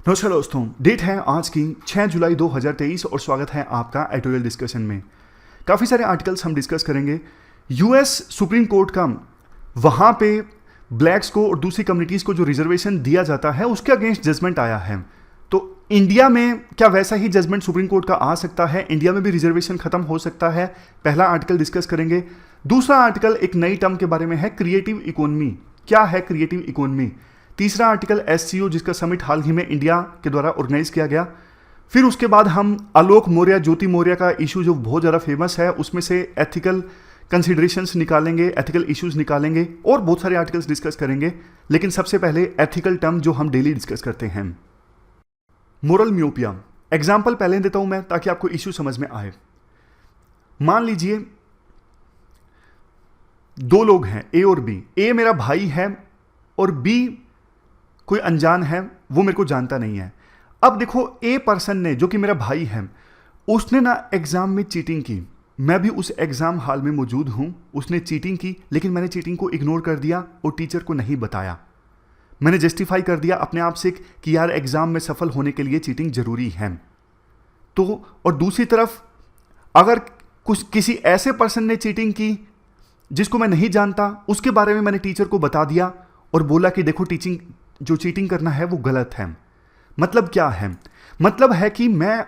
नमस्कार दोस्तों, डेट है आज की 6 जुलाई 2023 और स्वागत है आपका एडिटोरियल डिस्कशन में। काफ़ी सारे आर्टिकल्स हम डिस्कस करेंगे। यूएस सुप्रीम कोर्ट का वहाँ पे ब्लैक्स को और दूसरी कम्युनिटीज़ को जो रिजर्वेशन दिया जाता है उसके अगेंस्ट जजमेंट आया है। तो इंडिया में क्या वैसा ही जजमेंट सुप्रीम कोर्ट का आ सकता है? इंडिया में भी रिजर्वेशन खत्म हो सकता है? पहला आर्टिकल डिस्कस करेंगे। दूसरा आर्टिकल एक नई टर्म के बारे में है, क्रिएटिव इकोनॉमी। क्या है क्रिएटिव इकोनॉमी? तीसरा आर्टिकल एससीओ, जिसका समिट हाल ही में इंडिया के द्वारा ऑर्गेनाइज किया गया। फिर उसके बाद हम आलोक मौर्य, ज्योति मौर्य का इशू जो बहुत ज़्यादा फेमस है, उसमें से एथिकल कंसिडरेशंस निकालेंगे, एथिकल इश्यूज निकालेंगे और बहुत सारे आर्टिकल्स डिस्कस करेंगे। लेकिन सबसे पहले एथिकल टर्म जो हम डेली डिस्कस करते हैं, मोरल मियोपिया। एग्जाम्पल पहले देता हूं मैं ताकि आपको इशू समझ में आए। मान लीजिए दो लोग हैं, ए और बी। ए मेरा भाई है और बी कोई अनजान है, वो मेरे को जानता नहीं है। अब देखो, ए पर्सन ने, जो कि मेरा भाई है, उसने ना एग्जाम में चीटिंग की। मैं भी उस एग्जाम हॉल में मौजूद हूं। उसने चीटिंग की, लेकिन मैंने चीटिंग को इग्नोर कर दिया और टीचर को नहीं बताया। मैंने जस्टिफाई कर दिया अपने आप से कि यार एग्जाम में सफल होने के लिए चीटिंग जरूरी है। तो और दूसरी तरफ अगर किसी ऐसे पर्सन ने चीटिंग की जिसको मैं नहीं जानता, उसके बारे में मैंने टीचर को बता दिया और बोला कि देखो, जो चीटिंग करना है वो गलत है। मतलब क्या है? मतलब है कि मैं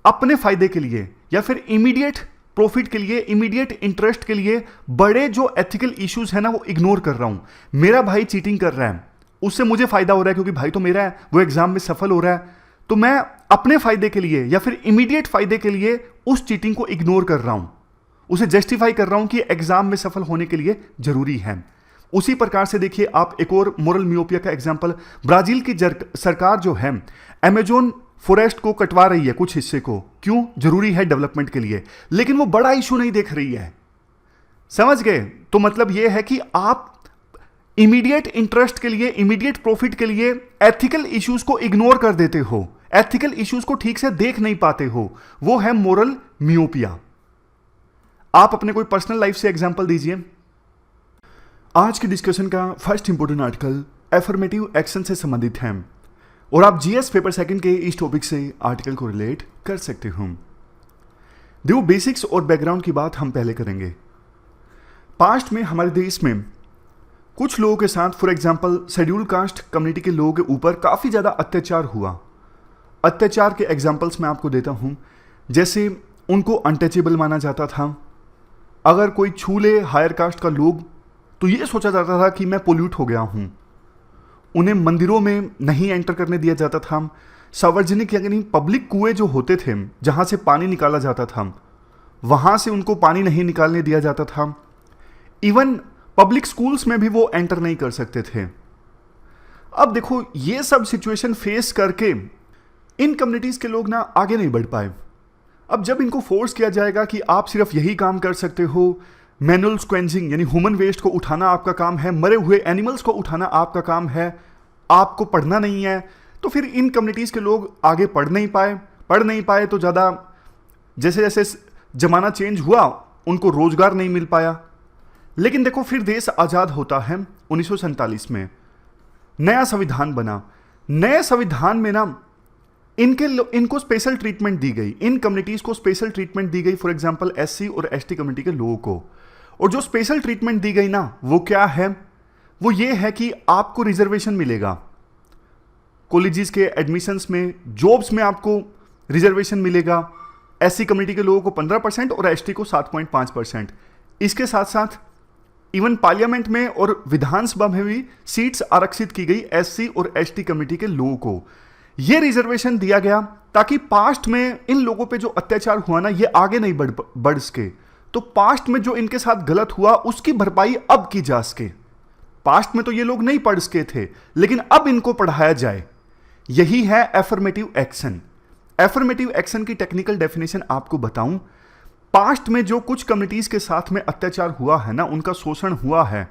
अपने फायदे के लिए या फिर इमीडिएट प्रॉफिट के लिए, इमीडिएट इंटरेस्ट के लिए बड़े जो एथिकल इश्यूज है ना, वो इग्नोर कर रहा हूं। मेरा भाई चीटिंग कर रहा है, उससे मुझे फायदा हो रहा है क्योंकि भाई तो मेरा है, वो एग्जाम में सफल हो रहा है। तो मैं अपने फायदे के लिए या फिर इमीडिएट फायदे के लिए उस चीटिंग को इग्नोर कर रहा हूं, उसे जस्टिफाई कर रहा हूं कि एग्जाम में सफल होने के लिए जरूरी है। उसी प्रकार से देखिए आप एक और मोरल मियोपिया का एग्जांपल, ब्राजील की सरकार जो है अमेजोन फॉरेस्ट को कटवा रही है कुछ हिस्से को। क्यों? जरूरी है डेवलपमेंट के लिए, लेकिन वो बड़ा इशू नहीं देख रही है। समझ गए? तो मतलब यह है कि आप इमीडिएट इंटरेस्ट के लिए, इमीडिएट प्रॉफिट के लिए एथिकल इश्यूज को इग्नोर कर देते हो, एथिकल इश्यूज को ठीक से देख नहीं पाते हो। वो है मोरल मियोपिया। आप अपने कोई पर्सनल लाइफ से एग्जांपल दीजिए। आज की डिस्कशन का first important article affirmative action से संबंधित है और आप जीएस पेपर सेकंड के इस टॉपिक से आर्टिकल को रिलेट कर सकते हो। देखो, बेसिक्स और बैकग्राउंड की बात हम पहले करेंगे। पास्ट में हमारे देश में कुछ लोगों के साथ, for example schedule caste community के लोगों के ऊपर काफ़ी ज़्यादा अत्याचार हुआ। अत्याचार के एग्जाम्पल्स मैं आपको देता हूँ। जैसे उनको अनटचेबल माना जाता था। अगर कोई छू ले हायर कास्ट का लोग तो ये सोचा जाता था कि मैं पोल्यूट हो गया हूं। उन्हें मंदिरों में नहीं एंटर करने दिया जाता था। सार्वजनिक यानी पब्लिक कुएं जो होते थे, जहां से पानी निकाला जाता था, वहां से उनको पानी नहीं निकालने दिया जाता था। इवन पब्लिक स्कूल्स में भी वो एंटर नहीं कर सकते थे। अब देखो, ये सब सिचुएशन फेस करके इन कम्युनिटीज के लोग ना आगे नहीं बढ़ पाए। अब जब इनको फोर्स किया जाएगा कि आप सिर्फ यही काम कर सकते हो, मैनुअल स्क्वेंजिंग यानी ह्यूमन वेस्ट को उठाना आपका काम है, मरे हुए एनिमल्स को उठाना आपका काम है, आपको पढ़ना नहीं है, तो फिर इन कम्युनिटीज़ के लोग आगे पढ़ नहीं पाए तो ज़्यादा जैसे जैसे जमाना चेंज हुआ उनको रोजगार नहीं मिल पाया। लेकिन देखो, फिर देश आज़ाद होता है 1947 में, नया संविधान बना। नए संविधान में ना इनको स्पेशल ट्रीटमेंट दी गई, इन कम्युनिटीज़ को स्पेशल ट्रीटमेंट दी गई, फॉर एग्जांपल एससी और एसटी कम्युनिटी के लोगों को। और जो स्पेशल ट्रीटमेंट दी गई ना, वो क्या है? वो ये है कि आपको रिजर्वेशन मिलेगा कॉलेजेस के एडमिशन्स में, जॉब्स में आपको रिजर्वेशन मिलेगा। एससी कम्युनिटी के लोगों को 15% और एसटी को 7.5%। इसके साथ साथ इवन पार्लियामेंट में और विधानसभा में भी सीट्स आरक्षित की गई एससी और एसटी कम्युनिटी के लोगों को। यह रिजर्वेशन दिया गया ताकि पास्ट में इन लोगों पे जो अत्याचार हुआ ना, ये आगे नहीं बढ़ सके। तो पास्ट में जो इनके साथ गलत हुआ उसकी भरपाई अब की जा सके। पास्ट में तो ये लोग नहीं पढ़ सके थे, लेकिन अब इनको पढ़ाया जाए। यही है एफर्मेटिव एक्शन। एफर्मेटिव एक्शन की टेक्निकल डेफिनेशन आपको बताऊं। पास्ट में जो कुछ कम्युनिटीज के साथ में अत्याचार हुआ है ना, उनका शोषण हुआ है,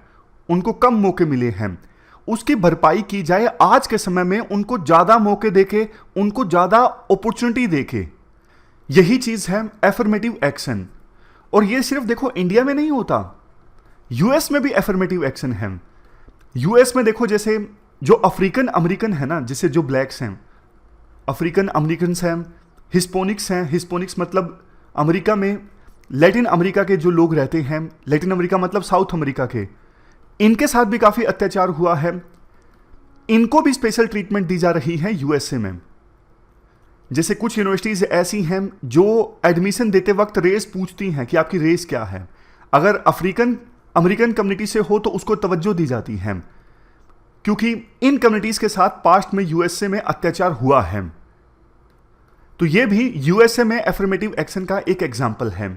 उनको कम मौके मिले हैं, उसकी भरपाई की जाए। आज के समय में उनको ज्यादा मौके देके, उनको ज्यादा अपॉर्चुनिटी देके। यही चीज है एफर्मेटिव एक्शन। और ये सिर्फ देखो इंडिया में नहीं होता, यूएस में भी एफर्मेटिव एक्शन है। यूएस में देखो, जैसे जो अफ्रीकन अमेरिकन है ना, जैसे जो ब्लैक्स हैं, अफ्रीकन अमेरिकन्स हैं, हिस्पोनिक्स हैं। हिस्पोनिक्स मतलब अमेरिका में लैटिन अमेरिका के जो लोग रहते हैं, लैटिन अमेरिका मतलब साउथ अमेरिका के, इनके साथ भी काफ़ी अत्याचार हुआ है। इनको भी स्पेशल ट्रीटमेंट दी जा रही है यूएसए में। जैसे कुछ यूनिवर्सिटीज़ ऐसी हैं जो एडमिशन देते वक्त रेस पूछती हैं कि आपकी रेस क्या है। अगर अफ्रीकन अमेरिकन कम्युनिटी से हो तो उसको तवज्जो दी जाती है, क्योंकि इन कम्युनिटीज़ के साथ पास्ट में यूएसए में अत्याचार हुआ है। तो ये भी यूएसए में एफर्मेटिव एक्शन का एक एग्जाम्पल है।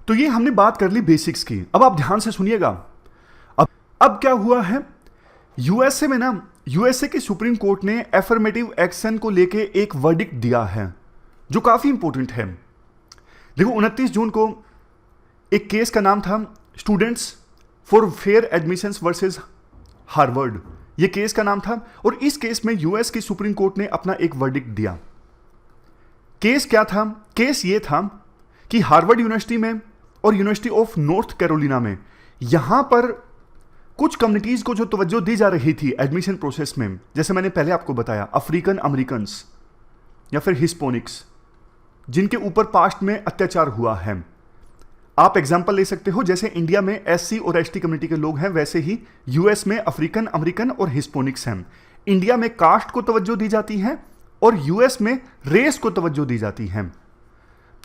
तो ये हमने बात कर ली बेसिक्स की। अब आप ध्यान से सुनिएगा। अब क्या हुआ है यूएसए में ना, यूएसए की सुप्रीम कोर्ट ने एफर्मेटिव एक्शन को लेके एक वर्डिक्ट दिया है जो काफी इंपॉर्टेंट है। देखो 29 जून को एक केस का नाम था students for fair admissions versus Harvard, ये केस का नाम था। और इस केस में यूएस की सुप्रीम कोर्ट ने अपना एक वर्डिक्ट दिया। केस क्या था? केस ये था कि हार्वर्ड यूनिवर्सिटी में और यूनिवर्सिटी ऑफ नॉर्थ कैरोलिना में यहां पर कुछ कम्युनिटीज को जो तवज्जो दी जा रही थी एडमिशन प्रोसेस में, जैसे मैंने पहले आपको बताया अफ्रीकन अमेरिकन्स या फिर हिस्पोनिक्स, जिनके ऊपर पास्ट में अत्याचार हुआ है। आप एग्जाम्पल ले सकते हो, जैसे इंडिया में एससी और एसटी कम्युनिटी के लोग हैं, वैसे ही यूएस में अफ्रीकन अमेरिकन और हिस्पोनिक्स हैं। इंडिया में कास्ट को तवज्जो दी जाती है और यूएस में रेस को तवज्जो दी जाती है।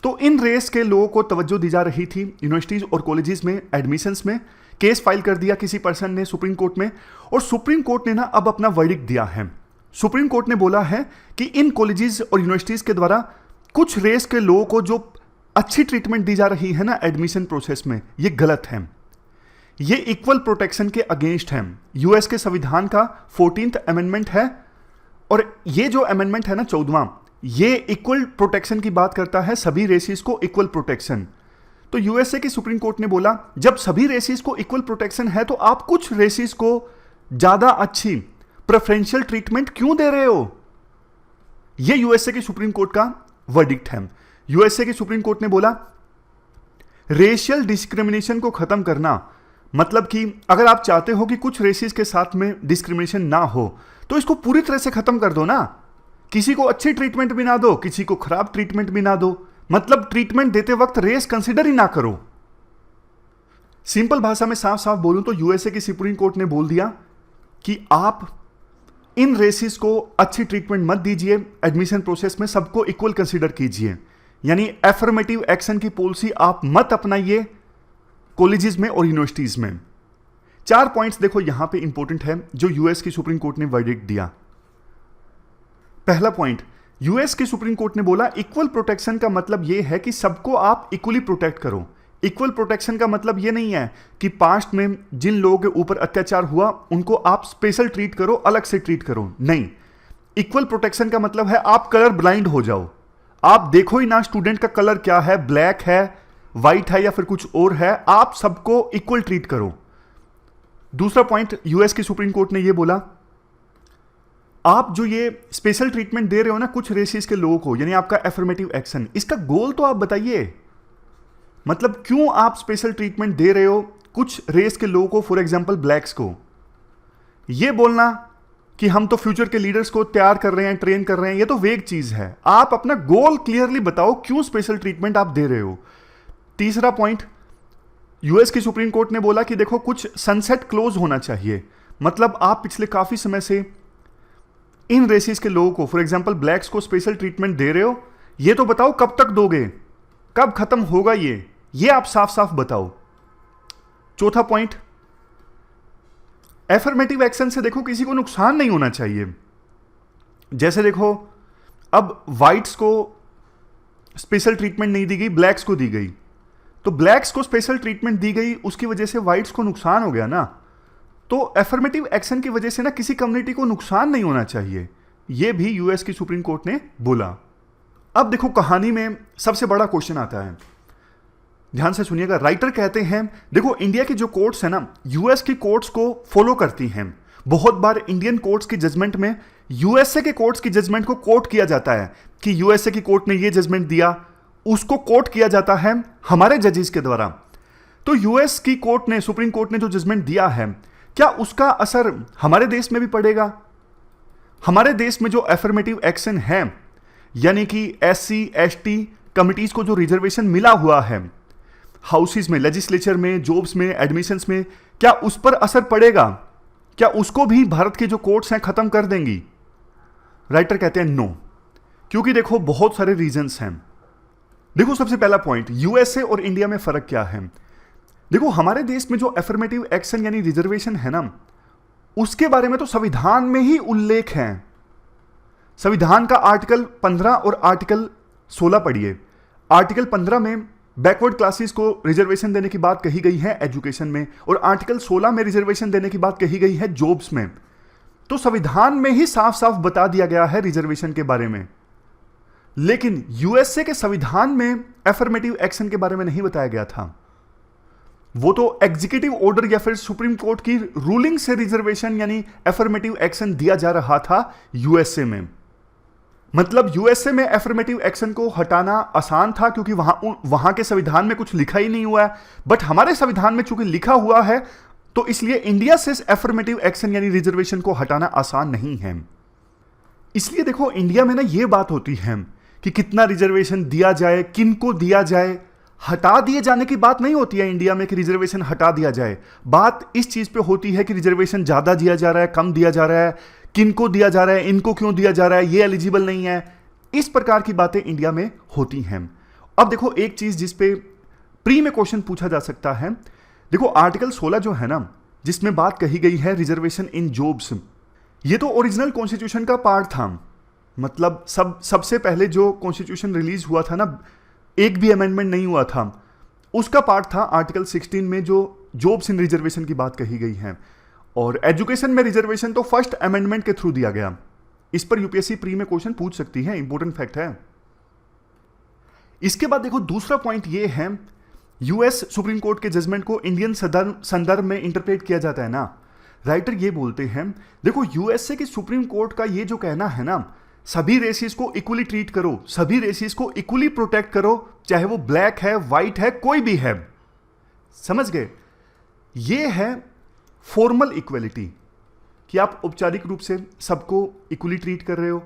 तो इन रेस के लोगों को तवज्जो दी जा रही थी यूनिवर्सिटीज और कॉलेजेस में एडमिशंस में। केस फाइल कर दिया किसी पर्सन ने सुप्रीम कोर्ट में, और सुप्रीम कोर्ट ने ना अब अपना वर्डिक्ट दिया है। सुप्रीम कोर्ट ने बोला है कि इन कॉलेजेस और यूनिवर्सिटीज के द्वारा कुछ रेस के लोगों को जो अच्छी ट्रीटमेंट दी जा रही है ना एडमिशन प्रोसेस में, ये गलत है। ये इक्वल प्रोटेक्शन के अगेंस्ट है। यूएस के संविधान का 14th अमेंडमेंट है, और ये जो अमेंडमेंट है ना 14वां, ये इक्वल प्रोटेक्शन की बात करता है, सभी रेसिस को इक्वल प्रोटेक्शन। तो यूएसए की सुप्रीम कोर्ट ने बोला जब सभी रेसिस को इक्वल प्रोटेक्शन है तो आप कुछ रेसिस को ज्यादा अच्छी प्रेफरेंशियल ट्रीटमेंट क्यों दे रहे हो? ये यूएसए की सुप्रीम कोर्ट का वर्डिक्ट है। यूएसए की सुप्रीम कोर्ट ने बोला रेशियल डिस्क्रिमिनेशन को खत्म करना, मतलब कि अगर आप चाहते हो कि कुछ रेसिस के साथ में डिस्क्रिमिनेशन ना हो तो इसको पूरी तरह से खत्म कर दो ना। किसी को अच्छी ट्रीटमेंट भी ना दो, किसी को खराब ट्रीटमेंट भी ना दो, मतलब ट्रीटमेंट देते वक्त रेस कंसीडर ही ना करो। सिंपल भाषा में साफ साफ बोलूं तो यूएसए की सुप्रीम कोर्ट ने बोल दिया कि आप इन रेसिस को अच्छी ट्रीटमेंट मत दीजिए, एडमिशन प्रोसेस में सबको इक्वल कंसीडर कीजिए, यानी एफर्मेटिव एक्शन की पॉलिसी आप मत अपनाइए कॉलेजेस में और यूनिवर्सिटीज में। 4 पॉइंट्स देखो यहां पे इंपॉर्टेंट है जो यूएस की सुप्रीम कोर्ट ने वर्डिक्ट दिया। पहला पॉइंट, यूएस की सुप्रीम कोर्ट ने बोला इक्वल प्रोटेक्शन का मतलब यह है कि सबको आप इक्वली प्रोटेक्ट करो। इक्वल प्रोटेक्शन का मतलब यह नहीं है कि पास्ट में जिन लोगों के ऊपर अत्याचार हुआ उनको आप स्पेशल ट्रीट करो, अलग से ट्रीट करो, नहीं। इक्वल प्रोटेक्शन का मतलब है आप कलर ब्लाइंड हो जाओ, आप देखो ही ना स्टूडेंट का कलर क्या है, ब्लैक है, व्हाइट है या फिर कुछ और है, आप सबको इक्वल ट्रीट करो। दूसरा पॉइंट यूएस की सुप्रीम कोर्ट ने यह बोला आप जो ये स्पेशल ट्रीटमेंट दे रहे हो ना कुछ रेसिस के लोगों को, यानी आपका एफर्मेटिव एक्शन, इसका गोल तो आप बताइए। मतलब क्यों आप स्पेशल ट्रीटमेंट दे रहे हो कुछ रेस के लोगों को, फॉर एग्जांपल ब्लैक्स को? ये बोलना कि हम तो फ्यूचर के लीडर्स को तैयार कर रहे हैं, ट्रेन कर रहे हैं, ये तो वेग चीज है। आप अपना गोल क्लियरली बताओ क्यों स्पेशल ट्रीटमेंट आप दे रहे हो। तीसरा पॉइंट, यूएस की सुप्रीम कोर्ट ने बोला कि देखो कुछ सनसेट क्लोज होना चाहिए, मतलब आप पिछले काफी समय से इन रेसिस के लोगों को, फॉर एग्जांपल ब्लैक्स को स्पेशल ट्रीटमेंट दे रहे हो, ये तो बताओ कब तक दोगे, कब खत्म होगा ये आप साफ साफ बताओ। चौथा पॉइंट, एफर्मेटिव एक्शन से देखो किसी को नुकसान नहीं होना चाहिए। जैसे देखो अब व्हाइट्स को स्पेशल ट्रीटमेंट नहीं दी गई, ब्लैक्स को दी गई, तो ब्लैक्स को स्पेशल ट्रीटमेंट दी गई, उसकी वजह से व्हाइट्स को नुकसान हो गया ना। तो एफर्मेटिव एक्शन की वजह से ना किसी कम्युनिटी को नुकसान नहीं होना चाहिए, यह भी यूएस की सुप्रीम कोर्ट ने बोला। अब देखो कहानी में सबसे बड़ा क्वेश्चन आता है, ध्यान से सुनिएगा। राइटर कहते हैं देखो इंडिया की जो कोर्ट्स है ना यूएस की कोर्ट्स को फॉलो करती हैं। बहुत बार इंडियन कोर्ट्स की जजमेंट में यूएसए के कोर्ट्स की जजमेंट को कोट किया जाता है कि यूएसए की कोर्ट ने ये जजमेंट दिया, उसको कोट किया जाता है हमारे जजेस के द्वारा। तो यूएस की कोर्ट ने, सुप्रीम कोर्ट ने जो जजमेंट दिया है, क्या उसका असर हमारे देश में भी पड़ेगा? हमारे देश में जो एफर्मेटिव एक्शन है, यानी कि SC ST कमिटीज को जो रिजर्वेशन मिला हुआ है हाउसेज में, लेजिस्लेचर में, जॉब्स में, एडमिशंस में, क्या उस पर असर पड़ेगा? क्या उसको भी भारत के जो कोर्ट्स हैं खत्म कर देंगी? राइटर कहते हैं नो, क्योंकि देखो बहुत सारे रीजंस हैं। देखो सबसे पहला पॉइंट, यूएसए और इंडिया में फर्क क्या है। देखो हमारे देश में जो एफर्मेटिव एक्शन यानी रिजर्वेशन है ना, उसके बारे में तो संविधान में ही उल्लेख है। संविधान का आर्टिकल 15 और आर्टिकल 16 पढ़िए। आर्टिकल 15 में बैकवर्ड क्लासेस को रिजर्वेशन देने की बात कही गई है एजुकेशन में, और आर्टिकल 16 में रिजर्वेशन देने की बात कही गई है जॉब्स में। तो संविधान में ही साफ साफ बता दिया गया है रिजर्वेशन के बारे में। लेकिन यूएसए के संविधान में एफर्मेटिव एक्शन के बारे में नहीं बताया गया था। वो तो एग्जीक्यूटिव ऑर्डर या फिर सुप्रीम कोर्ट की रूलिंग से रिजर्वेशन यानी एफर्मेटिव एक्शन दिया जा रहा था यूएसए में। मतलब यूएसए में एफर्मेटिव एक्शन को हटाना आसान था, क्योंकि वहां के संविधान में कुछ लिखा ही नहीं हुआ है। बट हमारे संविधान में चूंकि लिखा हुआ है, तो इसलिए इंडिया से एफर्मेटिव एक्शन यानी रिजर्वेशन को हटाना आसान नहीं है। इसलिए देखो इंडिया में ना ये बात होती है कि कितना रिजर्वेशन दिया जाए, किनको दिया जाए, हटा दिए जाने की बात नहीं होती है इंडिया में कि रिजर्वेशन हटा दिया जाए। बात इस चीज पे होती है कि रिजर्वेशन ज्यादा दिया जा रहा है, कम दिया जा रहा है, किनको दिया जा रहा है, इनको क्यों दिया जा रहा है, ये एलिजिबल नहीं है। इस प्रकार की बातें इंडिया में होती हैं। अब देखो एक चीज जिस पे प्री में क्वेश्चन पूछा जा सकता है, देखो आर्टिकल 16 जो है ना, जिसमें बात कही गई है रिजर्वेशन इन जॉब्स, ये तो ओरिजिनल कॉन्स्टिट्यूशन का पार्ट था। मतलब सबसे पहले जो कॉन्स्टिट्यूशन रिलीज हुआ था ना, एक भी अमेंडमेंट नहीं हुआ था, उसका पार्ट था आर्टिकल 16 में जो जॉब्स इन रिजर्वेशन की बात कही गई है। और एजुकेशन में रिजर्वेशन तो फर्स्ट अमेंडमेंट के थ्रू दिया गया। इस पर यूपीएससी प्री में क्वेश्चन पूछ सकती है, इंपॉर्टेंट फैक्ट है। इसके बाद देखो दूसरा पॉइंट ये है, यूएस सुप्रीम कोर्ट के जजमेंट को इंडियन संदर्भ में इंटरप्रेट किया जाता है ना। राइटर ये बोलते हैं, देखो यूएसए की सुप्रीम कोर्ट का ये जो कहना है ना, सभी रेसिस को इक्वली ट्रीट करो, सभी रेसिस को इक्वली प्रोटेक्ट करो, चाहे वो ब्लैक है, व्हाइट है, कोई भी है। समझ गए? ये है फॉर्मल इक्वलिटी, कि आप औपचारिक रूप से सबको इक्वली ट्रीट कर रहे हो।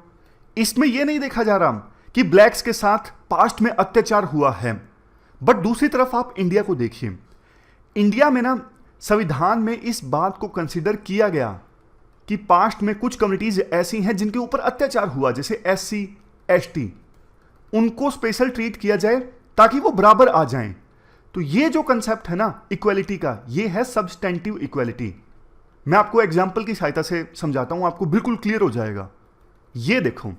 इसमें यह नहीं देखा जा रहा कि ब्लैक्स के साथ पास्ट में अत्याचार हुआ है। बट दूसरी तरफ आप इंडिया को देखिए, इंडिया में ना संविधान में इस बात को कंसीडर किया गया कि पास्ट में कुछ कम्युनिटीज ऐसी हैं जिनके ऊपर अत्याचार हुआ, जैसे SC ST, उनको स्पेशल ट्रीट किया जाए ताकि वो बराबर आ जाएं। तो ये जो कंसेप्ट है ना इक्वालिटी का, ये है सब्सटेंटिव इक्वालिटी। मैं आपको एग्जांपल की सहायता से समझाता हूं, आपको बिल्कुल क्लियर हो जाएगा। ये देखो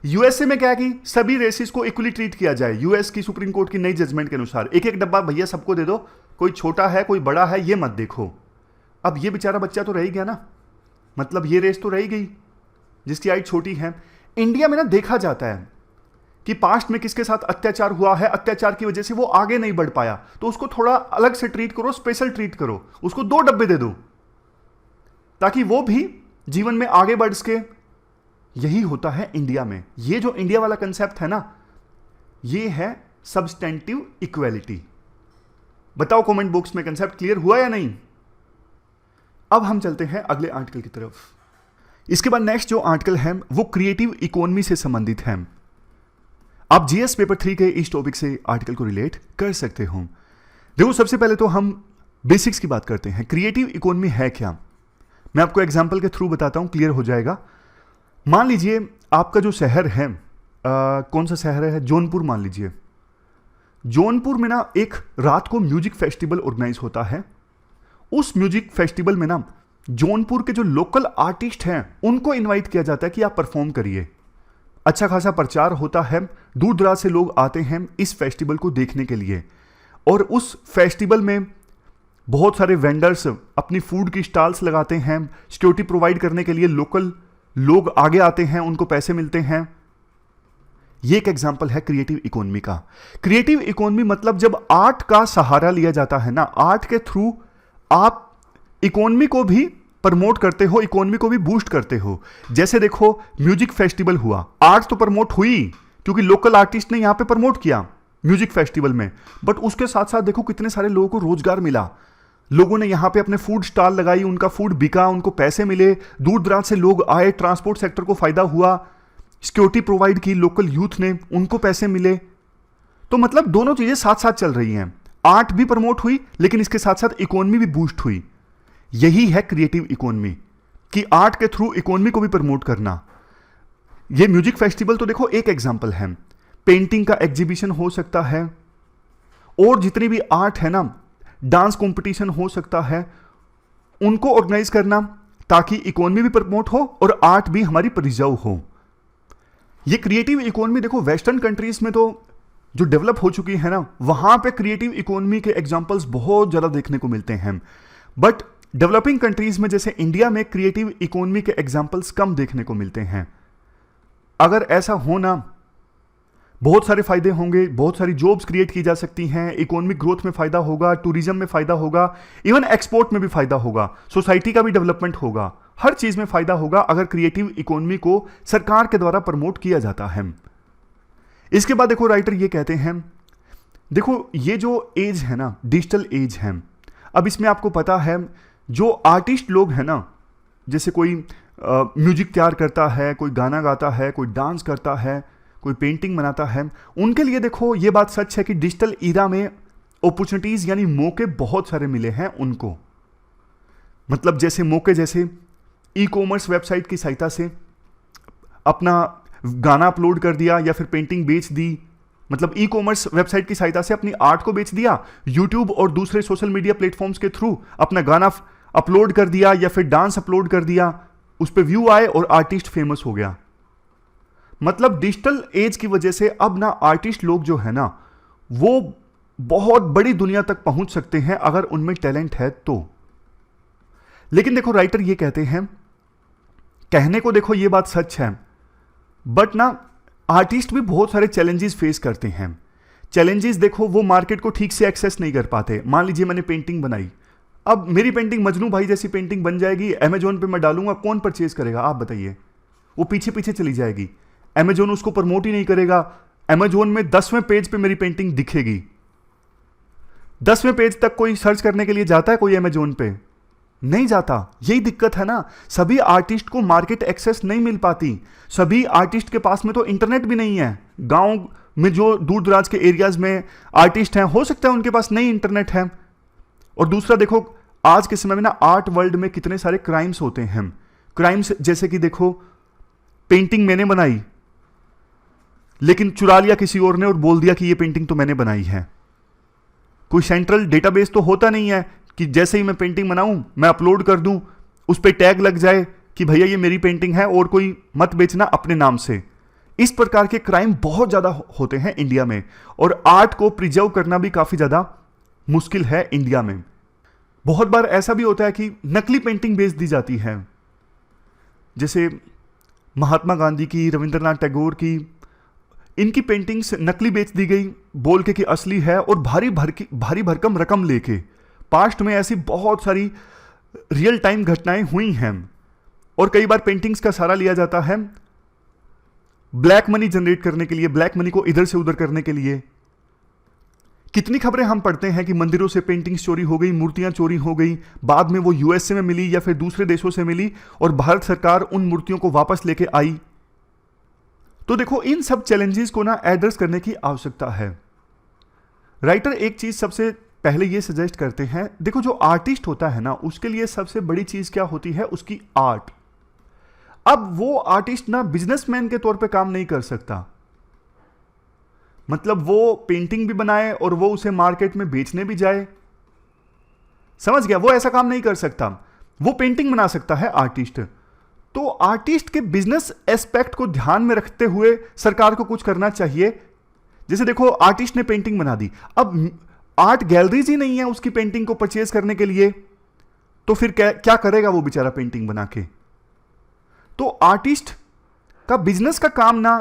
यूएसए में क्या है कि सभी रेसिस को इक्वली ट्रीट किया जाए। यूएस की सुप्रीम कोर्ट की नई जजमेंट के अनुसार एक एक डब्बा भैया सबको दे दो, कोई छोटा है कोई बड़ा है ये मत देखो। अब ये बेचारा बच्चा तो रह ही गया ना, मतलब ये रेस तो रह ही गई जिसकी हाइट छोटी है। इंडिया में ना देखा जाता है कि पास्ट में किसके साथ अत्याचार हुआ है, अत्याचार की वजह से वो आगे नहीं बढ़ पाया, तो उसको थोड़ा अलग से ट्रीट करो, स्पेशल ट्रीट करो, उसको 2 डब्बे दे दो ताकि वो भी जीवन में आगे बढ़ सके। यही होता है इंडिया में। ये जो इंडिया वाला कंसेप्ट है ना, ये है सब्सटेंटिव इक्वालिटी। बताओ कमेंट बॉक्स में कंसेप्ट क्लियर हुआ या नहीं। अब हम चलते हैं अगले आर्टिकल की तरफ। इसके बाद नेक्स्ट जो आर्टिकल है वो क्रिएटिव इकोनॉमी से संबंधित है। आप जीएस पेपर 3 के इस टॉपिक से आर्टिकल को रिलेट कर सकते हो। देखो सबसे पहले तो हम बेसिक्स की बात करते हैं। क्रिएटिव इकोनॉमी है क्या, मैं आपको एग्जांपल के थ्रू बताता हूं, क्लियर हो जाएगा। मान लीजिए आपका जो शहर है, कौन सा शहर है, जौनपुर मान लीजिए। जौनपुर में ना एक रात को म्यूजिक फेस्टिवल ऑर्गेनाइज होता है। उस म्यूजिक फेस्टिवल में ना जौनपुर के जो लोकल आर्टिस्ट हैं उनको इनवाइट किया जाता है कि आप परफॉर्म करिए। अच्छा खासा प्रचार होता है, दूर दराज से लोग आते हैं इस फेस्टिवल को देखने के लिए। और उस फेस्टिवल में बहुत सारे वेंडर्स अपनी फूड की स्टॉल्स लगाते हैं। सिक्योरिटी प्रोवाइड करने के लिए लोकल लोग आगे आते हैं, उनको पैसे मिलते हैं। ये एक एग्जांपल है क्रिएटिव इकोनॉमी का। क्रिएटिव इकोनॉमी मतलब जब आर्ट का सहारा लिया जाता है ना, आर्ट के थ्रू आप इकोनॉमी को भी प्रमोट करते हो, इकोनॉमी को भी बूस्ट करते हो। जैसे देखो म्यूजिक फेस्टिवल हुआ, आर्ट तो प्रमोट हुई क्योंकि लोकल आर्टिस्ट ने यहां पे प्रमोट किया म्यूजिक फेस्टिवल में, बट उसके साथ साथ देखो कितने सारे लोगों को रोजगार मिला। लोगों ने यहां पे अपने फूड स्टॉल लगाई, उनका फूड बिका, उनको पैसे मिले, दूर दराज से लोग आए, ट्रांसपोर्ट सेक्टर को फायदा हुआ, सिक्योरिटी प्रोवाइड की लोकल यूथ ने, उनको पैसे मिले। तो मतलब दोनों चीजें साथ साथ चल रही हैं। आर्ट भी प्रमोट हुई लेकिन इसके साथ साथ इकोनॉमी भी बूस्ट हुई। यही है क्रिएटिव इकोनॉमी, कि आर्ट के थ्रू इकोनॉमी को भी प्रमोट करना। ये म्यूजिक फेस्टिवल तो देखो एक एग्जांपल है, पेंटिंग का एग्जीबिशन हो सकता है, और जितनी भी आर्ट है ना, डांस कंपटीशन हो सकता है, उनको ऑर्गेनाइज करना ताकि इकोनॉमी भी प्रमोट हो और आर्ट भी हमारी प्रिजर्व हो। ये क्रिएटिव इकोनॉमी देखो वेस्टर्न कंट्रीज में तो जो डेवलप हो चुकी है ना, वहां पे क्रिएटिव इकोनॉमी के एग्जांपल्स बहुत ज्यादा देखने को मिलते हैं। बट डेवलपिंग कंट्रीज में जैसे इंडिया में क्रिएटिव इकोनॉमी के एग्जांपल्स कम देखने को मिलते हैं। अगर ऐसा होना, बहुत सारे फायदे होंगे, बहुत सारी जॉब्स क्रिएट की जा सकती हैं, इकोनॉमिक ग्रोथ में फायदा होगा, टूरिज्म में फायदा होगा, इवन एक्सपोर्ट में भी फायदा होगा, सोसाइटी का भी डेवलपमेंट होगा, हर चीज में फायदा होगा अगर क्रिएटिव इकोनॉमी को सरकार के द्वारा प्रमोट किया जाता है। इसके बाद देखो राइटर ये कहते हैं, देखो ये जो एज है ना, डिजिटल एज है। अब इसमें आपको पता है जो आर्टिस्ट लोग हैं ना, जैसे कोई म्यूजिक तैयार करता है, कोई गाना गाता है, कोई डांस करता है, कोई पेंटिंग बनाता है, उनके लिए देखो ये बात सच है कि डिजिटल ईरा में अपॉर्चुनिटीज यानी मौके बहुत सारे मिले हैं उनको। मतलब जैसे मौके, जैसे ई कॉमर्स वेबसाइट की सहायता से अपना गाना अपलोड कर दिया या फिर पेंटिंग बेच दी, मतलब ई कॉमर्स वेबसाइट की सहायता से अपनी आर्ट को बेच दिया, यूट्यूब और दूसरे सोशल मीडिया प्लेटफॉर्म्स के थ्रू अपना गाना अपलोड कर दिया या फिर डांस अपलोड कर दिया, उस पर व्यू आए और आर्टिस्ट फेमस हो गया। मतलब डिजिटल एज की वजह से अब ना आर्टिस्ट लोग जो है ना, वो बहुत बड़ी दुनिया तक पहुंच सकते हैं अगर उनमें टैलेंट है तो। लेकिन देखो राइटर ये कहते हैं, कहने को देखो ये बात सच है, बट ना आर्टिस्ट भी बहुत सारे चैलेंजेस फेस करते हैं। चैलेंजेस देखो, वो मार्केट को ठीक से एक्सेस नहीं कर पाते। मान लीजिए मैंने पेंटिंग बनाई, अब मेरी पेंटिंग मजनू भाई जैसी पेंटिंग बन जाएगी, अमेजोन पे मैं डालूंगा, कौन परचेज करेगा आप बताइए? वो पीछे पीछे चली जाएगी, अमेजोन उसको प्रमोट ही नहीं करेगा। अमेजोन में 10वें पेज पे मेरी पेंटिंग दिखेगी, 10वें पेज तक कोई सर्च करने के लिए जाता है कोई अमेजोन पे? नहीं जाता। यही दिक्कत है ना, सभी आर्टिस्ट को मार्केट एक्सेस नहीं मिल पाती। सभी आर्टिस्ट के पास में तो इंटरनेट भी नहीं है। गांव में जो दूर दराज के एरियाज में आर्टिस्ट हैं, हो सकता है उनके पास नहीं इंटरनेट है। और दूसरा देखो, आज के समय में ना आर्ट वर्ल्ड में कितने सारे क्राइम्स होते हैं। क्राइम्स जैसे कि देखो, पेंटिंग मैंने बनाई लेकिन चुरा लिया किसी और ने और बोल दिया कि ये पेंटिंग तो मैंने बनाई है। कोई सेंट्रल डेटाबेस तो होता नहीं है कि जैसे ही मैं पेंटिंग बनाऊं मैं अपलोड कर दूं, उस पर टैग लग जाए कि भैया ये मेरी पेंटिंग है और कोई मत बेचना अपने नाम से। इस प्रकार के क्राइम बहुत ज्यादा होते हैं इंडिया में, और आर्ट को प्रिजर्व करना भी काफी ज्यादा मुश्किल है इंडिया में। बहुत बार ऐसा भी होता है कि नकली पेंटिंग बेच दी जाती है, जैसे महात्मा गांधी की, रविंद्रनाथ टैगोर की, इनकी पेंटिंग्स नकली बेच दी गई बोल के कि असली है, और भारी भरकम रकम लेके। पास्ट में ऐसी बहुत सारी रियल टाइम घटनाएं हुई हैं, और कई बार पेंटिंग्स का सहारा लिया जाता है ब्लैक मनी जनरेट करने के लिए, ब्लैक मनी को इधर से उधर करने के लिए। कितनी खबरें हम पढ़ते हैं कि मंदिरों से पेंटिंग्स चोरी हो गई, मूर्तियां चोरी हो गई, बाद में वो यूएसए में मिली या फिर दूसरे देशों से मिली, और भारत सरकार उन मूर्तियों को वापस लेके आई। तो देखो, इन सब चैलेंजेस को ना एड्रेस करने की आवश्यकता है। राइटर एक चीज सबसे पहले ये सजेस्ट करते हैं, देखो जो आर्टिस्ट होता है ना, उसके लिए सबसे बड़ी चीज क्या होती है? उसकी आर्ट। अब वो आर्टिस्ट ना बिजनेसमैन के तौर पे काम नहीं कर सकता, मतलब वो पेंटिंग भी बनाए और वो उसे मार्केट में बेचने भी जाए, समझ गया? वो ऐसा काम नहीं कर सकता। वो पेंटिंग बना सकता है आर्टिस्ट। तो आर्टिस्ट के बिजनेस एस्पेक्ट को ध्यान में रखते हुए सरकार को कुछ करना चाहिए। जैसे देखो, आर्टिस्ट ने पेंटिंग बना दी, अब आर्ट गैलरीज ही नहीं है उसकी पेंटिंग को परचेज करने के लिए, तो फिर क्या करेगा वो बेचारा पेंटिंग बना के? तो आर्टिस्ट का बिजनेस का काम ना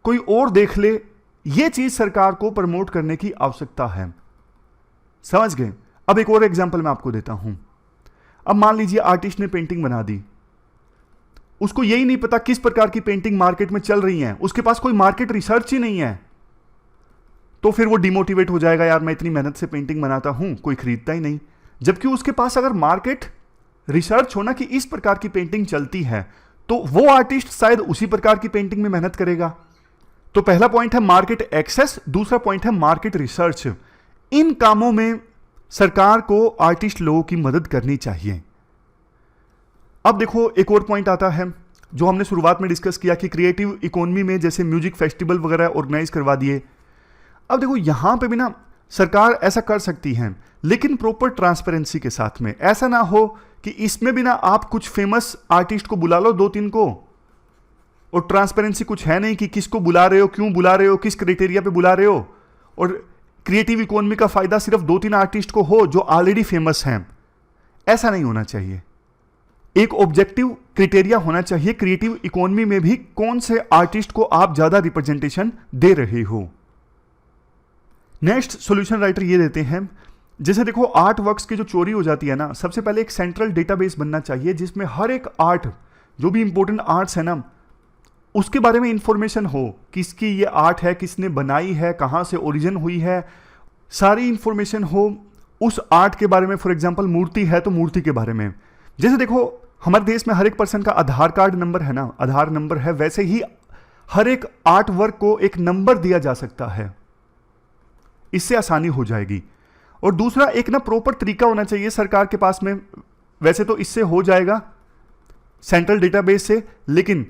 कोई और देख ले, ये चीज सरकार को प्रमोट करने की आवश्यकता है। समझ गए? अब एक और एग्जांपल मैं आपको देता हूं। अब मान लीजिए आर्टिस्ट ने पेंटिंग बना दी, उसको यही नहीं पता किस प्रकार की पेंटिंग मार्केट में चल रही है, उसके पास कोई मार्केट रिसर्च ही नहीं है, तो फिर वो डिमोटिवेट हो जाएगा, यार मैं इतनी मेहनत से पेंटिंग बनाता हूं, कोई खरीदता ही नहीं। जबकि उसके पास अगर मार्केट रिसर्च होना कि इस प्रकार की पेंटिंग चलती है, तो वो आर्टिस्ट शायद उसी प्रकार की पेंटिंग में मेहनत करेगा। तो पहला पॉइंट है मार्केट एक्सेस, दूसरा पॉइंट है मार्केट रिसर्च। इन कामों में सरकार को आर्टिस्ट लोगों की मदद करनी चाहिए। अब देखो एक और पॉइंट आता है जो हमने शुरुआत में डिस्कस किया कि क्रिएटिव इकोनॉमी में जैसे म्यूजिक फेस्टिवल वगैरह ऑर्गेनाइज करवा दिए। अब देखो यहां पे भी ना सरकार ऐसा कर सकती है, लेकिन प्रॉपर ट्रांसपेरेंसी के साथ में। ऐसा ना हो कि इसमें भी ना आप कुछ फेमस आर्टिस्ट को बुला लो 2-3 को, और ट्रांसपेरेंसी कुछ है नहीं कि किसको बुला रहे हो, क्यों बुला रहे हो, किस क्राइटेरिया पे बुला रहे हो, और क्रिएटिव इकोनॉमी का फायदा सिर्फ 2-3 आर्टिस्ट को हो जो ऑलरेडी फेमस हैं। ऐसा नहीं होना चाहिए। एक ऑब्जेक्टिव क्राइटेरिया होना चाहिए क्रिएटिव इकोनॉमी में भी, कौन से आर्टिस्ट को आप ज्यादा रिप्रेजेंटेशन दे रहे हो। नेक्स्ट सॉल्यूशन राइटर ये देते हैं, जैसे देखो आर्ट वर्क्स की जो चोरी हो जाती है ना, सबसे पहले एक सेंट्रल डेटाबेस बनना चाहिए जिसमें हर एक आर्ट, जो भी इंपॉर्टेंट आर्ट्स है ना, उसके बारे में इंफॉर्मेशन हो, किसकी ये आर्ट है, किसने बनाई है, कहां से ओरिजिन हुई है, सारी इंफॉर्मेशन हो उस आर्ट के बारे में। फॉर एग्जांपल मूर्ति है तो मूर्ति के बारे में। जैसे देखो हमारे देश में हर एक पर्सन का आधार कार्ड नंबर है ना, आधार नंबर है, वैसे ही हर एक आर्ट वर्क को एक नंबर दिया जा सकता है। इससे आसानी हो जाएगी। और दूसरा एक ना प्रॉपर तरीका होना चाहिए सरकार के पास में। वैसे तो इससे हो जाएगा सेंट्रल डेटाबेस से, लेकिन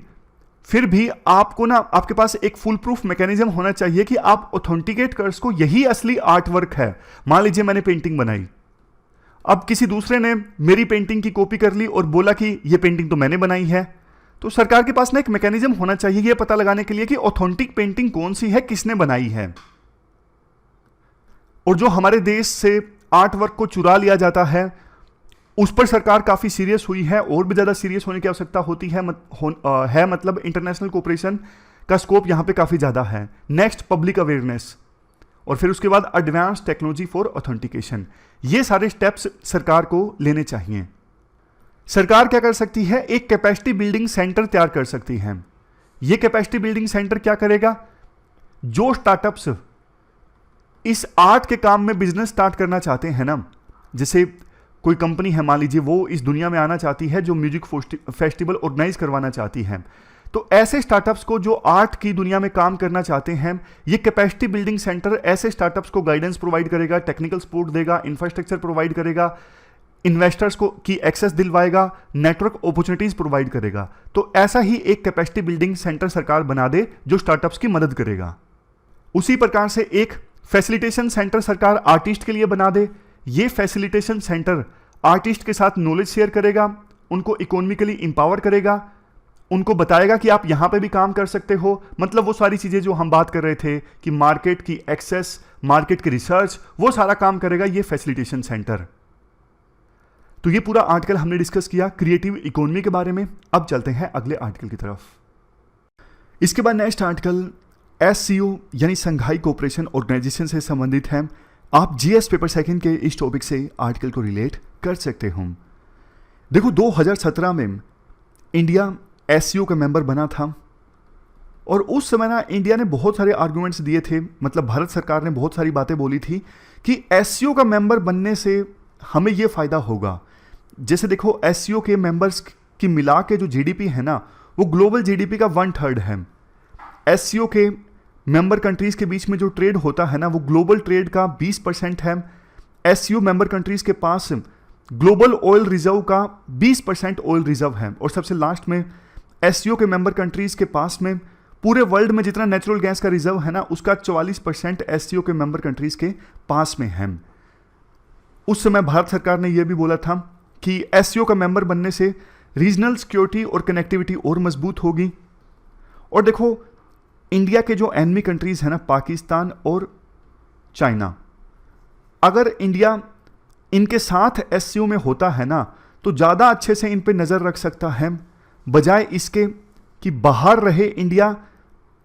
फिर भी आपको ना आपके पास एक फुल प्रूफ मैकेनिज्म होना चाहिए कि आप ऑथेंटिकेट कर सको यही असली आर्ट वर्क है। मान लीजिए मैंने पेंटिंग बनाई, अब किसी दूसरे ने मेरी पेंटिंग की कॉपी कर ली और बोला कि यह पेंटिंग तो मैंने बनाई है, तो सरकार के पास ना एक मैकेनिज्म होना चाहिए यह पता लगाने के लिए कि ऑथेंटिक पेंटिंग कौन सी है, किसने बनाई है। और जो हमारे देश से आर्ट वर्क को चुरा लिया जाता है उस पर सरकार काफी सीरियस हुई है, और भी ज्यादा सीरियस होने की आवश्यकता होती है। मतलब इंटरनेशनल कोऑपरेशन का स्कोप यहां पे काफी ज्यादा है। नेक्स्ट पब्लिक अवेयरनेस, और फिर उसके बाद एडवांस टेक्नोलॉजी फॉर ऑथेंटिकेशन। ये सारे स्टेप्स सरकार को लेने चाहिए। सरकार क्या कर सकती है, एक कैपेसिटी बिल्डिंग सेंटर तैयार कर सकती है। ये कैपेसिटी बिल्डिंग सेंटर क्या करेगा, जो स्टार्टअप्स इस आर्ट के काम में बिजनेस स्टार्ट करना चाहते हैं ना, जैसे कोई कंपनी है मान लीजिए वो इस दुनिया में आना चाहती है जो म्यूजिक फेस्टिवल ऑर्गेनाइज करवाना चाहती है, तो ऐसे स्टार्टअप्स को जो आर्ट की दुनिया में काम करना चाहते हैं, ये कैपेसिटी बिल्डिंग सेंटर ऐसे स्टार्टअप्स को गाइडेंस प्रोवाइड करेगा, टेक्निकल सपोर्ट देगा, इंफ्रास्ट्रक्चर प्रोवाइड करेगा, इन्वेस्टर्स को की एक्सेस दिलवाएगा, नेटवर्क अपॉर्चुनिटीज प्रोवाइड करेगा। तो ऐसा ही एक कैपेसिटी बिल्डिंग सेंटर सरकार बना दे जो स्टार्टअप्स की मदद करेगा। उसी प्रकार से एक फैसिलिटेशन सेंटर सरकार आर्टिस्ट के लिए बना दे। ये फैसिलिटेशन सेंटर आर्टिस्ट के साथ नॉलेज शेयर करेगा, उनको इकोनॉमिकली इंपावर करेगा, उनको बताएगा कि आप यहां पे भी काम कर सकते हो। मतलब वो सारी चीजें जो हम बात कर रहे थे कि मार्केट की एक्सेस, मार्केट की रिसर्च, वो सारा काम करेगा ये फैसिलिटेशन सेंटर। तो ये पूरा आर्टिकल हमने डिस्कस किया क्रिएटिव इकोनॉमी के बारे में। अब चलते हैं अगले आर्टिकल की तरफ। इसके बाद नेक्स्ट आर्टिकल SCO यानी संघाई कोऑपरेशन ऑर्गेनाइजेशन से संबंधित है। आप GS पेपर सेकंड के इस टॉपिक से आर्टिकल को रिलेट कर सकते हो। देखो 2017 में इंडिया SCO का मेंबर बना था, और उस समय ना इंडिया ने बहुत सारे आर्गुमेंट्स दिए थे, मतलब भारत सरकार ने बहुत सारी बातें बोली थी कि SCO का मेंबर बनने से हमें यह फायदा होगा। जैसे देखो SCO के मेंबर्स की मिला के जो GDP है ना, वो ग्लोबल GDP का 1/3 है। SCO के मेंबर कंट्रीज के बीच में जो ट्रेड होता है ना, वो ग्लोबल ट्रेड का 20% है। SCO मेंबर कंट्रीज के पास ग्लोबल ऑयल रिजर्व का 20% ऑयल रिजर्व है। और सबसे लास्ट में SCO के मेंबर कंट्रीज के पास में पूरे वर्ल्ड में जितना नेचुरल गैस का रिजर्व है ना, उसका 44% SCO के मेंबर कंट्रीज के पास में है। उस समय भारत सरकार ने यह भी बोला था कि SCO का मेंबर बनने से रीजनल सिक्योरिटी और कनेक्टिविटी और मजबूत होगी। और देखो इंडिया के जो एनिमी कंट्रीज है ना, पाकिस्तान और चाइना, अगर इंडिया इनके साथ SCO में होता है ना, तो ज़्यादा अच्छे से इन पे नज़र रख सकता है, बजाय इसके कि बाहर रहे इंडिया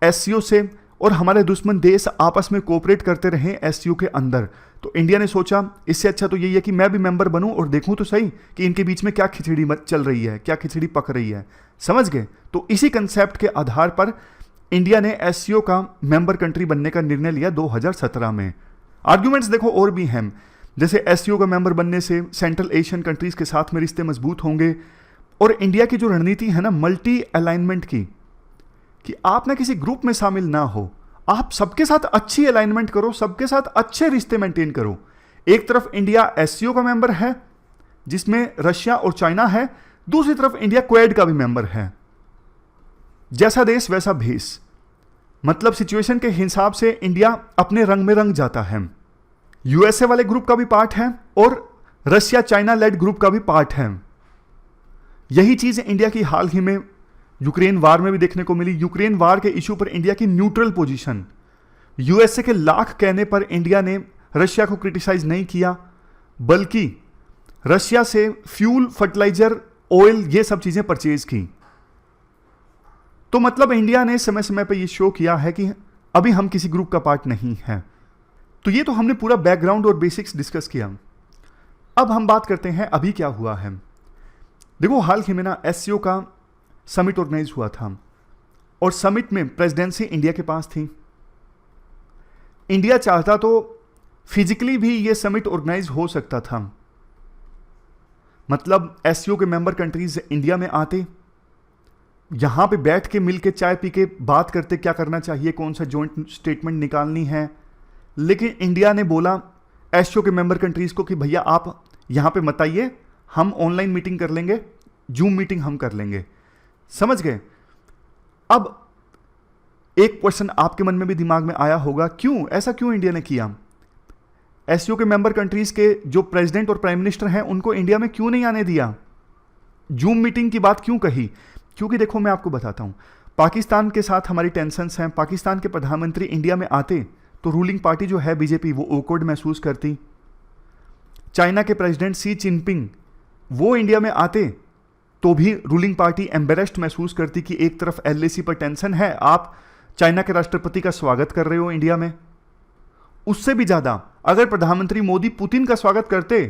SCO से और हमारे दुश्मन देश आपस में कोऑपरेट करते रहें SCO के अंदर। तो इंडिया ने सोचा इससे अच्छा तो यही है कि मैं भी मेंबर बनूं और देखूं तो सही कि इनके बीच में क्या खिचड़ी चल रही है, क्या खिचड़ी पक रही है। समझ गए? तो इसी कंसेप्ट के आधार पर इंडिया ने SCO का मेंबर कंट्री बनने का निर्णय लिया 2017 में। आर्ग्यूमेंट्स देखो और भी हैं, जैसे एससीओ का मेंबर बनने से सेंट्रल एशियन कंट्रीज के साथ में रिश्ते मजबूत होंगे। और इंडिया की जो रणनीति है ना मल्टी अलाइनमेंट की, कि आप ना किसी ग्रुप में शामिल ना हो, आप सबके साथ अच्छी अलाइनमेंट करो, सबके साथ अच्छे रिश्ते मेंटेन करो। एक तरफ इंडिया एससीओ का मेंबर है जिसमें रशिया और चाइना है, दूसरी तरफ इंडिया क्वेड का भी मेंबर है। जैसा देश वैसा भेष, मतलब सिचुएशन के हिसाब से इंडिया अपने रंग में रंग जाता है। यूएसए वाले ग्रुप का भी पार्ट है और रशिया चाइना लेड ग्रुप का भी पार्ट है। यही चीज इंडिया की हाल ही में यूक्रेन वार में भी देखने को मिली। यूक्रेन वार के इश्यू पर इंडिया की न्यूट्रल पोजीशन, यूएसए के लाख कहने पर इंडिया ने रशिया को क्रिटिसाइज नहीं किया, बल्कि रशिया से फ्यूल, फर्टिलाइजर, ऑयल ये सब चीजें परचेज की। तो मतलब इंडिया ने समय समय पर यह शो किया है कि अभी हम किसी ग्रुप का पार्ट नहीं है। तो ये तो हमने पूरा बैकग्राउंड और बेसिक्स डिस्कस किया। अब हम बात करते हैं अभी क्या हुआ है। देखो हाल ही में ना एससीओ का समिट ऑर्गेनाइज हुआ था और समिट में प्रेसिडेंसी इंडिया के पास थी। इंडिया चाहता तो फिजिकली भी ये समिट ऑर्गेनाइज हो सकता था, मतलब एससीओ के मेंबर कंट्रीज इंडिया में आते, यहां पे बैठ के मिल के चाय पी के बात करते क्या करना चाहिए, कौन सा जॉइंट स्टेटमेंट निकालनी है। लेकिन इंडिया ने बोला एससीओ के मेंबर कंट्रीज को कि भैया आप यहां पे मत आइए, हम ऑनलाइन मीटिंग कर लेंगे, जूम मीटिंग हम कर लेंगे। समझ गए। अब एक क्वेश्चन आपके मन में भी दिमाग में आया होगा, क्यों ऐसा, क्यों इंडिया ने किया? एससीओ के मेंबर कंट्रीज के जो प्रेसिडेंट और प्राइम मिनिस्टर हैं उनको इंडिया में क्यों नहीं आने दिया? जूम मीटिंग की बात क्यों कही? क्योंकि देखो मैं आपको बताता हूं, पाकिस्तान के साथ हमारी टेंशन्स हैं। पाकिस्तान के प्रधानमंत्री इंडिया में आते तो रूलिंग पार्टी जो है बीजेपी वो ऑकवर्ड महसूस करती। चाइना के प्रेसिडेंट शी जिनपिंग वो इंडिया में आते तो भी रूलिंग पार्टी एम्बेरेस्ड महसूस करती कि एक तरफ एलएसी पर टेंशन है, आप चाइना के राष्ट्रपति का स्वागत कर रहे हो इंडिया में। उससे भी ज्यादा अगर प्रधानमंत्री मोदी पुतिन का स्वागत करते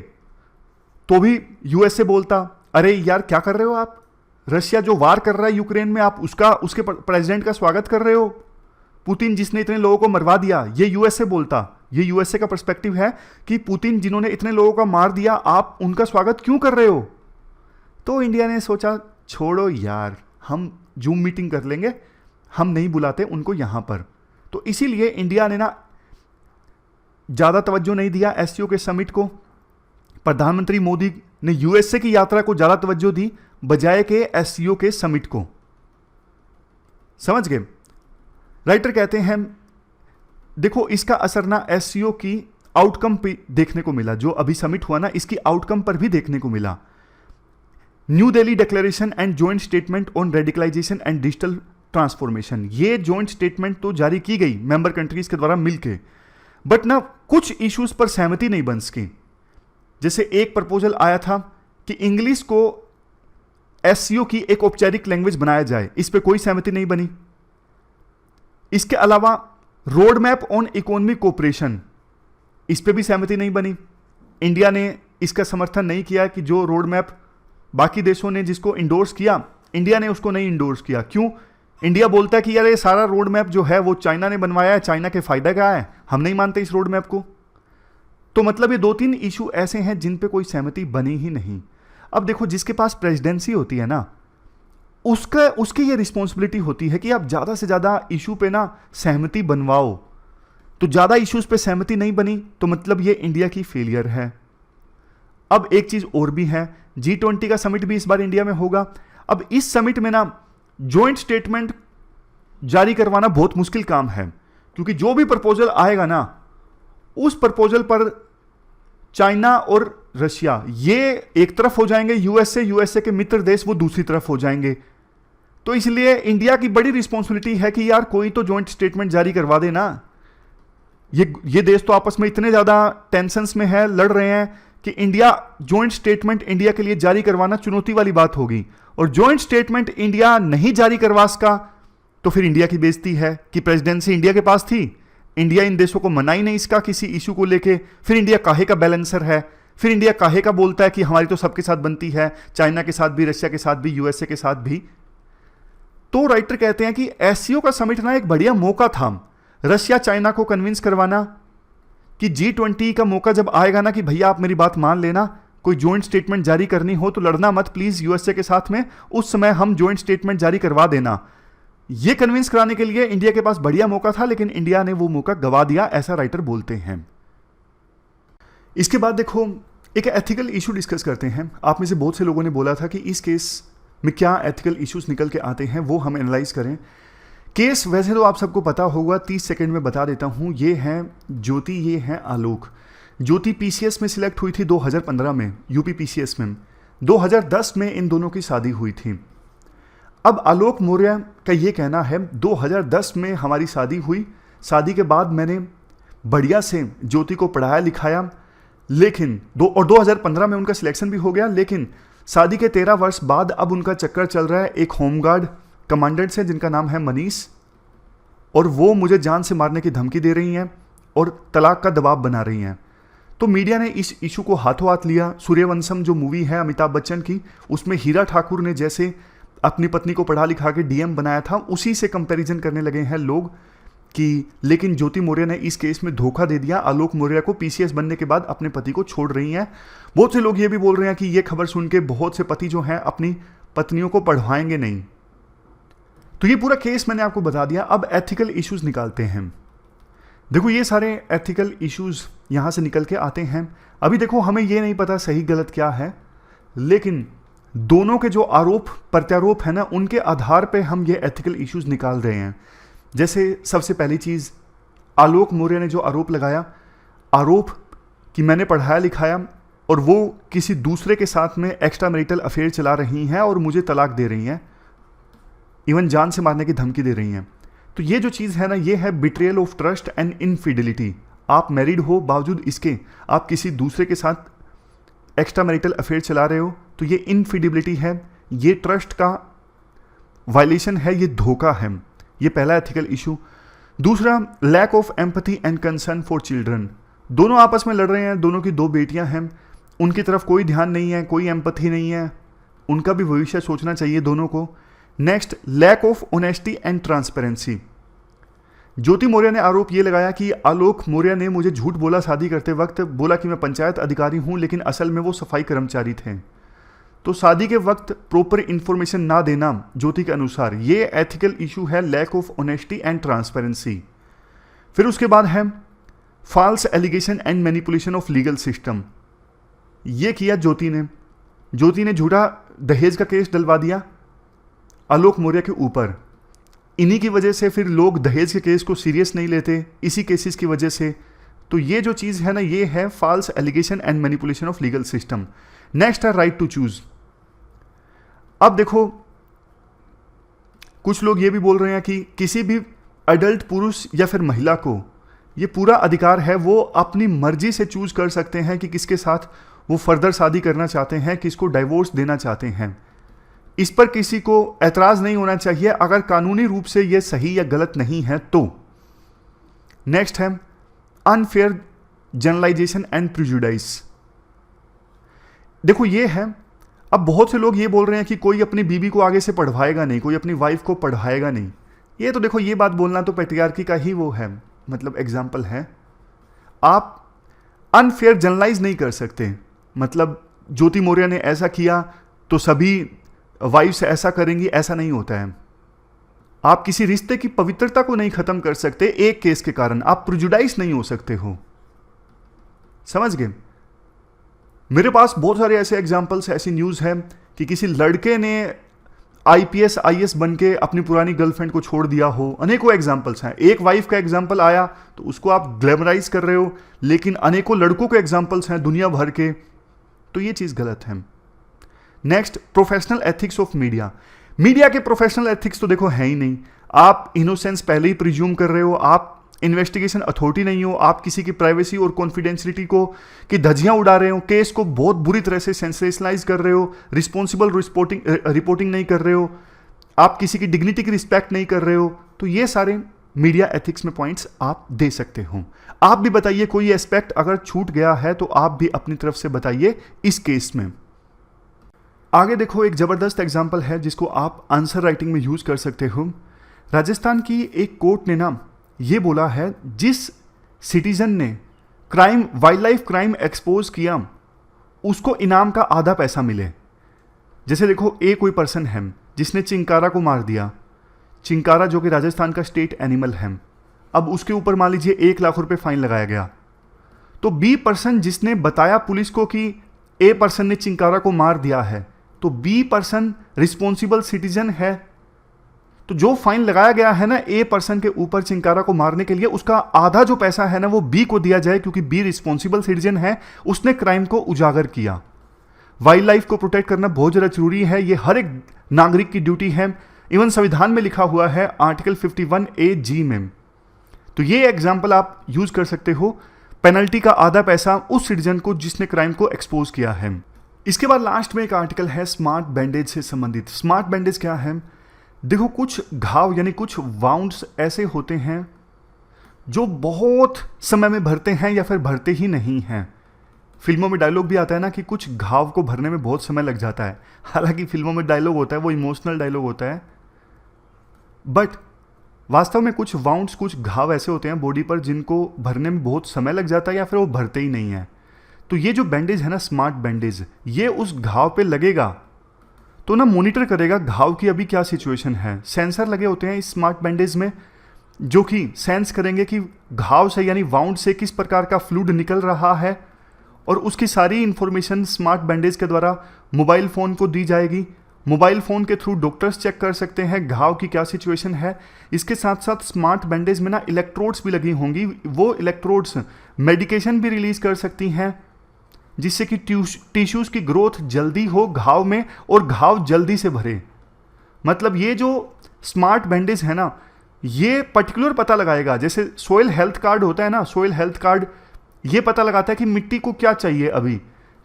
तो भी यूएसए बोलता, अरे यार क्या कर रहे हो आप, रशिया जो वार कर रहा है यूक्रेन में, आप उसके प्रेसिडेंट का स्वागत कर रहे हो। पुतिन जिसने इतने लोगों को मरवा दिया, ये यूएसए बोलता। ये यूएसए का पर्सपेक्टिव है कि पुतिन जिन्होंने इतने लोगों का मार दिया, आप उनका स्वागत क्यों कर रहे हो? तो इंडिया ने सोचा छोड़ो यार, हम जूम मीटिंग कर लेंगे, हम नहीं बुलाते उनको यहां पर। तो इसीलिए इंडिया ने ना ज्यादा तवज्जो नहीं दिया एससीओ के समिट को। प्रधानमंत्री मोदी ने यूएसए की यात्रा को ज्यादा तवज्जो दी बजाय के एससीओ के समिट को। समझ गए? राइटर कहते हैं देखो इसका असर ना एससीओ की आउटकम पे देखने को मिला। जो अभी समिट हुआ ना, इसकी आउटकम पर भी देखने को मिला। New Delhi declaration and joint statement on radicalization and digital transformation, ये जॉइंट स्टेटमेंट तो जारी की गई मेंबर कंट्रीज के द्वारा मिलके, बट ना कुछ इश्यूज पर सहमति नहीं बन सकी। जैसे एक प्रपोजल आया था कि इंग्लिश को एससीओ की एक औपचारिक लैंग्वेज बनाया जाए, इस पे कोई सहमति नहीं बनी। इसके अलावा road map on economic cooperation, इस पे भी सहमति नहीं बनी। इंडिया ने इसका समर्थन नहीं किया कि जो रोड मैप बाकी देशों ने जिसको इंडोर्स किया, इंडिया ने उसको नहीं इंडोर्स किया। क्यों? इंडिया बोलता है कि यार ये सारा रोड मैप जो है वो चाइना ने बनवाया है, चाइना के फायदा क्या है, हम नहीं मानते इस रोड मैप को। तो मतलब ये 2-3 इशू ऐसे हैं जिन पे कोई सहमति बनी ही नहीं। अब देखो जिसके पास प्रेसिडेंसी होती है ना, उसकी ये रिस्पॉन्सिबिलिटी होती है कि आप ज्यादा से ज्यादा इशू पे ना सहमति बनवाओ। तो ज्यादा इश्यूज पे सहमति नहीं बनी तो मतलब ये इंडिया की फेलियर है। अब एक चीज और भी है, G20 का समिट भी इस बार इंडिया में होगा। अब इस समिट में ना जॉइंट स्टेटमेंट जारी करवाना बहुत मुश्किल काम है, क्योंकि जो भी प्रपोजल आएगा ना उस प्रपोजल पर चाइना और रशिया ये एक तरफ हो जाएंगे, यूएसए के मित्र देश वो दूसरी तरफ हो जाएंगे। तो इसलिए इंडिया की बड़ी रिस्पॉन्सिबिलिटी है कि यार कोई तो जॉइंट स्टेटमेंट जारी करवा देना। ये देश तो आपस में इतने ज्यादा टेंशंस में है, लड़ रहे हैं कि इंडिया जॉइंट स्टेटमेंट इंडिया के लिए जारी करवाना चुनौती वाली बात होगी। और जॉइंट स्टेटमेंट इंडिया नहीं जारी करवा सका तो फिर इंडिया की बेइज्जती है कि प्रेसिडेंसी इंडिया के पास थी, इंडिया इन देशों को मना ही नहीं इसका किसी इशू को लेके। फिर इंडिया काहे का बैलेंसर है, फिर इंडिया काहे का बोलता है कि हमारी तो सबके साथ बनती है, चाइना के साथ भी, रशिया के साथ भी, यूएसए के साथ भी। तो राइटर कहते हैं कि एससीओ का समिट ना एक बढ़िया मौका था रशिया चाइना को कन्विंस करवाना कि G20 का मौका जब आएगा ना कि भैया आप मेरी बात मान लेना, कोई जॉइंट स्टेटमेंट जारी करनी हो तो लड़ना मत प्लीज यूएसए के साथ में, उस समय हम जॉइंट स्टेटमेंट जारी करवा देना। ये कन्विंस कराने के लिए इंडिया के पास बढ़िया मौका था, लेकिन इंडिया ने वो मौका गवा दिया, ऐसा राइटर बोलते हैं। इसके बाद देखो एक एथिकल इशू डिस्कस करते हैं। आप में से बहुत से लोगों ने बोला था कि इस केस में क्या एथिकल इश्यूज निकल के आते हैं, वो हम एनालाइज करें। केस वैसे तो आप सबको पता होगा, 30 सेकंड में बता देता हूं। ये है ज्योति, ये है आलोक। ज्योति पीसीएस में सिलेक्ट हुई थी 2015 में, यूपी पीसीएस में। 2010 में इन दोनों की शादी हुई थी। अब आलोक मौर्य का ये कहना है 2010 में हमारी शादी हुई, शादी के बाद मैंने बढ़िया से ज्योति को पढ़ाया लिखाया, लेकिन 2015 में उनका सिलेक्शन भी हो गया, लेकिन शादी के 13 वर्ष बाद अब उनका चक्कर चल रहा है एक होमगार्ड कमांडेंट से जिनका नाम है मनीष, और वो मुझे जान से मारने की धमकी दे रही हैं और तलाक का दबाव बना रही हैं। तो मीडिया ने इस इशू को हाथों हाथ लिया। सूर्यवंशम जो मूवी है अमिताभ बच्चन की, उसमें हीरा ठाकुर ने जैसे अपनी पत्नी को पढ़ा लिखा के डीएम बनाया था, उसी से कंपैरिजन करने लगे हैं लोग कि लेकिन ज्योति मौर्य ने इस केस में धोखा दे दिया। आलोक मौर्य को पीसीएस बनने के बाद अपने पति को छोड़ रही हैं। बहुत से लोग ये भी बोल रहे हैं कि ये खबर सुन के बहुत से पति जो हैं अपनी पत्नियों को पढ़वाएंगे नहीं। तो ये पूरा केस मैंने आपको बता दिया। अब एथिकल इश्यूज निकालते हैं। देखो ये सारे एथिकल इश्यूज यहां से निकल के आते हैं। अभी देखो हमें ये नहीं पता सही गलत क्या है, लेकिन दोनों के जो आरोप प्रत्यारोप है ना, उनके आधार पे हम ये एथिकल इश्यूज निकाल रहे हैं। जैसे सबसे पहली चीज, आलोक मौर्य ने जो आरोप लगाया, आरोप कि मैंने पढ़ाया लिखाया और वो किसी दूसरे के साथ में एक्स्ट्रा मैरिटल अफेयर चला रही हैं और मुझे तलाक दे रही हैं, इवन जान से मारने की धमकी दे रही हैं। तो ये जो चीज़ है ना, ये है betrayal of trust and infidelity. आप मैरिड हो, बावजूद इसके आप किसी दूसरे के साथ एक्स्ट्रा मैरिटल अफेयर चला रहे हो, तो ये इनफिडिबिलिटी है, ये ट्रस्ट का वायलेशन है, ये धोखा है। ये पहला एथिकल इशू। दूसरा, lack of empathy and concern for children. दोनों आपस में लड़ रहे हैं, दोनों की 2 बेटियां हैं, उनकी तरफ कोई ध्यान नहीं है, कोई एम्पैथी नहीं है, उनका भी भविष्य सोचना चाहिए दोनों को। Next, lack of honesty and transparency. Jyoti Maurya ने आरोप ये लगाया कि आलोक मौर्य ने मुझे झूठ बोला शादी करते वक्त, बोला कि मैं पंचायत अधिकारी हूं, लेकिन असल में वो सफाई कर्मचारी थे। तो शादी के वक्त प्रॉपर इंफॉर्मेशन ना देना ज्योति के अनुसार, ये एथिकल इशू है, lack of honesty and transparency. फिर उसके बाद है false allegation and manipulation of legal system. ये किया ज्योति ने झूठा दहेज का केस डलवा दिया आलोक मौर्य के ऊपर। इन्हीं की वजह से फिर लोग दहेज के केस को सीरियस नहीं लेते, इसी केसेस की वजह से। तो ये जो चीज़ है ना, ये है false allegation and manipulation of legal system. Next है राइट टू चूज। अब देखो कुछ लोग ये भी बोल रहे हैं कि किसी भी अडल्ट पुरुष या फिर महिला को ये पूरा अधिकार है, वो अपनी मर्जी से चूज कर सकते हैं कि किसके साथ वो फर्दर शादी करना चाहते हैं, किसको डाइवोर्स देना चाहते हैं। इस पर किसी को ऐतराज नहीं होना चाहिए अगर कानूनी रूप से ये सही या गलत नहीं है तो। नेक्स्ट है अनफेयर जनरलाइजेशन एंड प्रिजुडाइस। देखो ये है, अब बहुत से लोग ये बोल रहे हैं कि कोई अपनी बीबी को आगे से पढ़वाएगा नहीं, कोई अपनी वाइफ को पढ़वाएगा नहीं। ये तो देखो, ये बात बोलना तो पैट्रियार्की का ही वो है, मतलब एग्जाम्पल है। आप अनफेयर जनरलाइज नहीं कर सकते, मतलब ज्योति मौर्य ने ऐसा किया तो सभी वाइफ्स ऐसा करेंगी, ऐसा नहीं होता है। आप किसी रिश्ते की पवित्रता को नहीं खत्म कर सकते एक केस के कारण, आप प्रिजुडाइज नहीं हो सकते हो, समझ गए। मेरे पास बहुत सारे ऐसे एग्जाम्पल्स, ऐसी न्यूज़ है कि किसी लड़के ने आईपीएस आईएएस बन के अपनी पुरानी गर्लफ्रेंड को छोड़ दिया हो। अनेकों एग्जाम्पल्स हैं। एक वाइफ का एग्जाम्पल आया तो उसको आप ग्लैमराइज कर रहे हो, लेकिन अनेकों लड़कों के एग्जाम्पल्स हैं दुनिया भर के, तो ये चीज़ गलत है। Next, professional ethics of media. Media के प्रोफेशनल एथिक्स तो देखो है ही नहीं। आप इनोसेंस पहले ही प्रिज्यूम कर रहे हो, आप इन्वेस्टिगेशन अथॉरिटी नहीं हो, आप किसी की प्राइवेसी और कॉन्फिडेंशियलिटी को की धज्जियां उड़ा रहे हो, केस को बहुत बुरी तरह से सेंसेशनलाइज कर रहे हो, रिस्पॉन्सिबल रिपोर्टिंग नहीं कर रहे हो, आप किसी की डिग्निटी की रिस्पेक्ट नहीं कर रहे हो। तो ये सारे मीडिया एथिक्स में पॉइंट्स आप दे सकते हो। आप भी बताइए कोई एस्पेक्ट अगर छूट गया है तो आप भी अपनी तरफ से बताइए इस केस में। आगे देखो, एक जबरदस्त एग्जाम्पल है जिसको आप आंसर राइटिंग में यूज कर सकते हो। राजस्थान की एक कोर्ट ने ना ये बोला है, जिस सिटीजन ने crime, wild life crime expose किया, उसको इनाम का आधा पैसा मिले। जैसे देखो, कोई पर्सन है जिसने चिंकारा को मार दिया, चिंकारा जो कि राजस्थान का स्टेट एनिमल है, अब उसके ऊपर मान लीजिए 1 लाख रुपए फाइन लगाया गया, तो बी पर्सन जिसने बताया पुलिस को कि ए पर्सन ने चिंकारा को मार दिया है, तो बी पर्सन रिस्पॉन्सिबल सिटीजन है। तो जो फाइन लगाया गया है ना ए पर्सन के ऊपर चिंकारा को मारने के लिए, उसका आधा जो पैसा है ना वो बी को दिया जाए, क्योंकि बी रिस्पॉन्सिबल सिटीजन है, उसने क्राइम को उजागर किया। वाइल्ड लाइफ को प्रोटेक्ट करना बहुत ज़्यादा जरूरी है, ये हर एक नागरिक की ड्यूटी है। इवन संविधान में लिखा हुआ है आर्टिकल 51A(g) में। तो ये एग्जाम्पल आप यूज कर सकते हो, पेनल्टी का आधा पैसा उस सिटीजन को जिसने क्राइम को एक्सपोज किया है। इसके बाद लास्ट में एक आर्टिकल है स्मार्ट बैंडेज से संबंधित। स्मार्ट बैंडेज क्या है? देखो, कुछ घाव यानी कुछ वाउंड्स ऐसे होते हैं जो बहुत समय में भरते हैं या फिर भरते ही नहीं हैं। फिल्मों में डायलॉग भी आता है ना कि कुछ घाव को भरने में बहुत समय लग जाता है। हालांकि फिल्मों में डायलॉग होता है वो इमोशनल डायलॉग होता है, बट वास्तव में कुछ वाउंड्स, कुछ घाव ऐसे होते हैं बॉडी पर जिनको भरने में बहुत समय लग जाता है या फिर वो भरते ही नहीं है। तो ये जो बैंडेज है ना, स्मार्ट बैंडेज, ये उस घाव पे लगेगा तो ना मॉनिटर करेगा घाव की अभी क्या सिचुएशन है। सेंसर लगे होते हैं इस स्मार्ट बैंडेज में जो कि सेंस करेंगे कि घाव से यानी वाउंड से किस प्रकार का फ्लूइड निकल रहा है, और उसकी सारी इंफॉर्मेशन स्मार्ट बैंडेज के द्वारा मोबाइल फ़ोन को दी जाएगी। मोबाइल फ़ोन के थ्रू डॉक्टर्स चेक कर सकते हैं घाव की क्या सिचुएशन है। इसके साथ साथ स्मार्ट बैंडेज में ना इलेक्ट्रोड्स भी लगी होंगी, वो इलेक्ट्रोड्स मेडिकेशन भी रिलीज़ कर सकती हैं जिससे कि टिश्यूज़ की ग्रोथ जल्दी हो घाव में और घाव जल्दी से भरे। मतलब ये जो स्मार्ट बैंडेज है ना, ये पर्टिकुलर पता लगाएगा, जैसे सोइल हेल्थ कार्ड होता है ना, सोइल हेल्थ कार्ड ये पता लगाता है कि मिट्टी को क्या चाहिए अभी,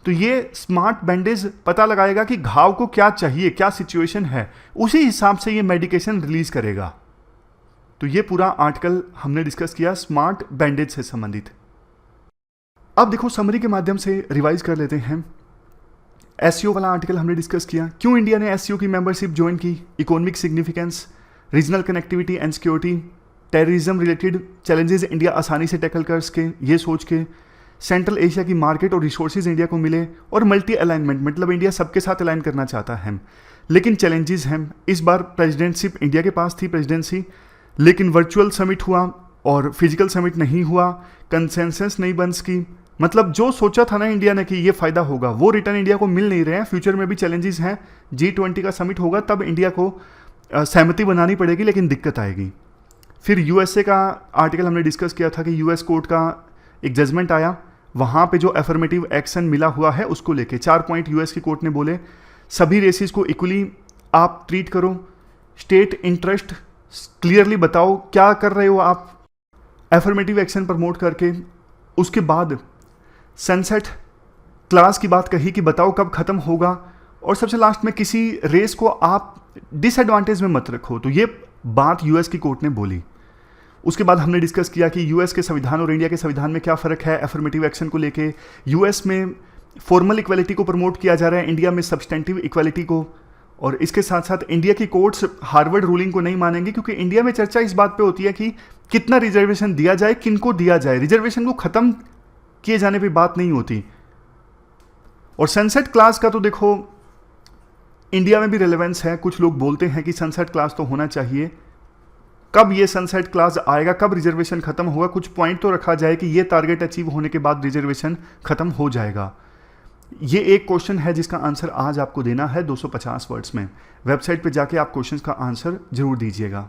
तो ये स्मार्ट बैंडेज पता लगाएगा कि घाव को क्या चाहिए, क्या सिचुएशन है, उसी हिसाब से ये मेडिकेशन रिलीज करेगा। तो ये पूरा आर्टिकल हमने डिस्कस किया स्मार्ट बैंडेज से संबंधित। अब देखो, समरी के माध्यम से रिवाइज कर लेते हैं। एससीओ वाला आर्टिकल हमने डिस्कस किया, क्यों इंडिया ने एससीओ की मेंबरशिप ज्वाइन की, economic significance, regional connectivity and security, terrorism related challenges India आसानी से टैकल कर सके ये सोच के, सेंट्रल एशिया की मार्केट और रिसोर्सेज इंडिया को मिले, और मल्टी अलाइनमेंट मतलब इंडिया सबके साथ अलाइन करना चाहता है। लेकिन चैलेंजेस हैं, इस बार प्रेसिडेंटशिप इंडिया के पास थी प्रेसिडेंसी, लेकिन वर्चुअल समिट हुआ और फिजिकल समिट नहीं हुआ, कंसेंसस नहीं बन सकी। मतलब जो सोचा था ना इंडिया ने कि ये फ़ायदा होगा, वो रिटर्न इंडिया को मिल नहीं रहे हैं। फ्यूचर में भी चैलेंजेस हैं, G20 का समिट होगा तब इंडिया को सहमति बनानी पड़ेगी, लेकिन दिक्कत आएगी। फिर यूएसए का आर्टिकल हमने डिस्कस किया था कि यूएस कोर्ट का एक जजमेंट आया, वहाँ पे जो एफर्मेटिव एक्शन मिला हुआ है उसको लेके 4 पॉइंट यूएस की कोर्ट ने बोले, सभी रेसिस को इक्वली आप ट्रीट करो, स्टेट इंटरेस्ट क्लियरली बताओ क्या कर रहे हो आप एफर्मेटिव एक्शन प्रमोट करके। उसके बाद सनसेट क्लास की बात कही कि बताओ कब ख़त्म होगा, और सबसे लास्ट में किसी रेस को आप डिसएडवांटेज में मत रखो। तो ये बात यूएस की कोर्ट ने बोली। उसके बाद हमने डिस्कस किया कि यूएस के संविधान और इंडिया के संविधान में क्या फ़र्क है एफर्मेटिव एक्शन को लेके। यूएस में फॉर्मल इक्वालिटी को प्रमोट किया जा रहा है, इंडिया में सब्सटेंटिव इक्वालिटी को। और इसके साथ साथ इंडिया की कोर्ट्स हार्वर्ड रूलिंग को नहीं मानेंगे, क्योंकि इंडिया में चर्चा इस बात पे होती है कि कितना रिजर्वेशन दिया जाए, किनको दिया जाए, रिजर्वेशन को ख़त्म किए जाने पे बात नहीं होती। और सनसेट क्लास का तो देखो इंडिया में भी रेलेवेंस है, कुछ लोग बोलते हैं कि सनसेट क्लास तो होना चाहिए। कब ये सनसेट क्लास आएगा, कब रिजर्वेशन खत्म होगा, कुछ पॉइंट तो रखा जाए कि ये टारगेट अचीव होने के बाद रिजर्वेशन खत्म हो जाएगा। ये एक क्वेश्चन है जिसका आंसर आज आपको देना है 250 वर्ड्स में। वेबसाइट पे जाके आप क्वेश्चन का आंसर जरूर दीजिएगा।